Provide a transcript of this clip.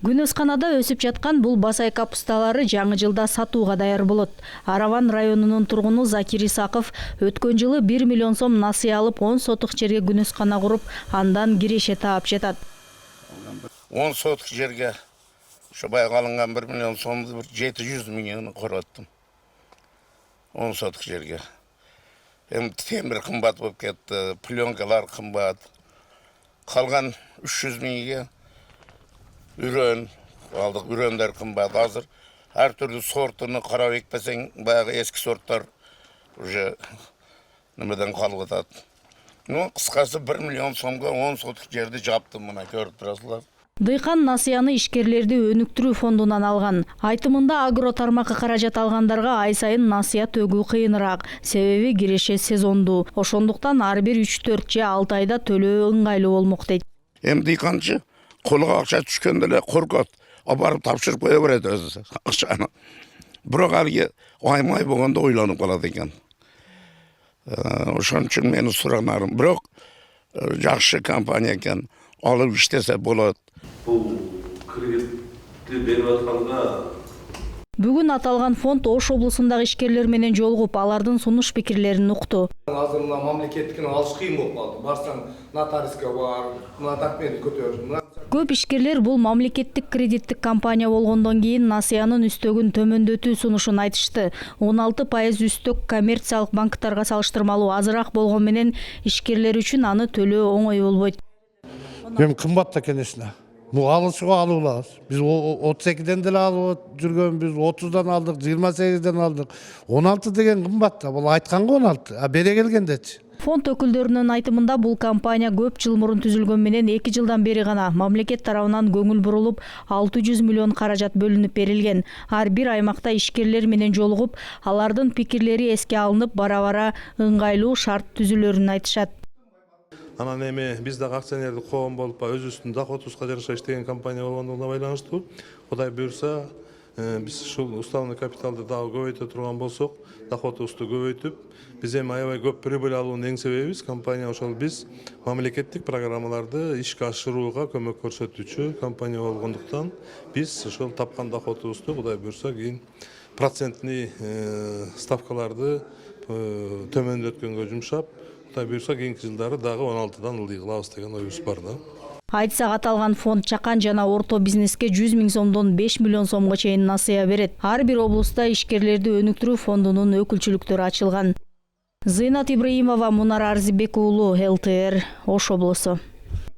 Күнөсканада өсүп жаткан бул басай капусталары жаңы жылда сатууга даяр болот. Араван районунун тургуну Закир Исаков өткөн жылы 1 миллион сом насыя алып 10 сотук жерге күнөскана куруп, андан киреше таап жатат. 10 сотук жерге шобай алынган 1 миллион сомду 700 миллион короттум. 10 сотук жерге. Темир кымбат болуп кетти, пленкалар кымбат. Калган 300 миңге үрөн алдык, үрөндөр кымбат. Азыр ар түрдүү сортуну карап экпесең, баягы эски сорттор уже немеден калып атат. Кыскасы 1 миллион сомго 10 сотук жерди жаптым, мына көрүп турасыздар. Дыйкан насыяны ишкерлерди өнүктүрүү фондунан алган. Айтымында агро тармакка каражат алгандарга ай сайын насыя төгүү кыйыныраак. Себеби киреше сезондуу. Ошондуктан ар бир 3-4 же 6 айда төлөө ыңгайлуу болмок дейт. Дыйканчы колуга акча түшкөндө эле коркот. Барып тапшырып кое берет өзү акчаны. Бирок алги аймай болгондо ойлонуп калат экен. Ошон үчүн мени суранарым. Бирок жакшы компания экен. Алып иштесе болот. Бул кредитти берип атканда Бүгүн аталган фонд Ош облусундагы ишкерлер менен жолугуп, алардын сунуш пикирлерин укту. Азыр мына мамлекеттикин алыш кыйын болуп калды. Барсаң, нотариска бар, мына документ көтөр. Көп ишкерлер бул мамлекеттик кредиттик компания болгондон кийин насыянын үстөгүн төмөндөтүү сунушун айтышты. 16% үстөк коммерциялык банктарга салыштырмалуу азыраак болгон менен ишкерлер үчүн аны төлөө оңой болбойт. Эми кымбат да кенесине. Бул алышыга алуулабыз. Биз 32ден деле алып жүргөнбүз, 30дан алдык, 28ден алдык. 16 деген кымбат да. Бул айтканга 16, а бере келгендечи. Фонд өкүлдөрүнүн айтымында бул компания көп жыл мурун түзүлгөн менен 2 жылдан бери гана мамлекет тарабынан көңүл бурулуп 600 миллион каражат бөлүнүп берилген. Ар бир аймакта ишкерлер менен жолугуп, алардын пикирлери эске алынып, бара-бара ыңгайлуу шарт түзүлөрүн айтышат. анан эми биз дагы акционердик коом болуп өзүбүздүн доходубузга жараша иштеген компания болгондугуна байланыштуу. Кудай буюрса, биз ушул уставный капиталды дагы көбөйтө турган болсок, доходубузду көбөйтүп, биз эми аябай көп прибыль алуунун эң себебибиз компания ошол биз мамлекеттик программаларды ишке ашырууга көмөк көрсөтүүчү компания болгондуктан биз ошол тапкан доходубузду Кудай буюрса кийин процентный ставкаларды төмөндөткөнгө жумшап, Кудай буюрса кийинки жылдары дагы 16дан ылдый кылабыз деген оюбуз бар да. Айтсак аталган фонд чакан жана орто бизнеске 100 миң сомдон 5 миллион сомго чейин насыя берет. Ар бир облуста ишкерлерди өнүктүрүү фондунун өкүлчүлүктөрү ачылган. Зыйнат Ибраимова, Мунар Арзибек уулу, ЛТР, Ош облусу.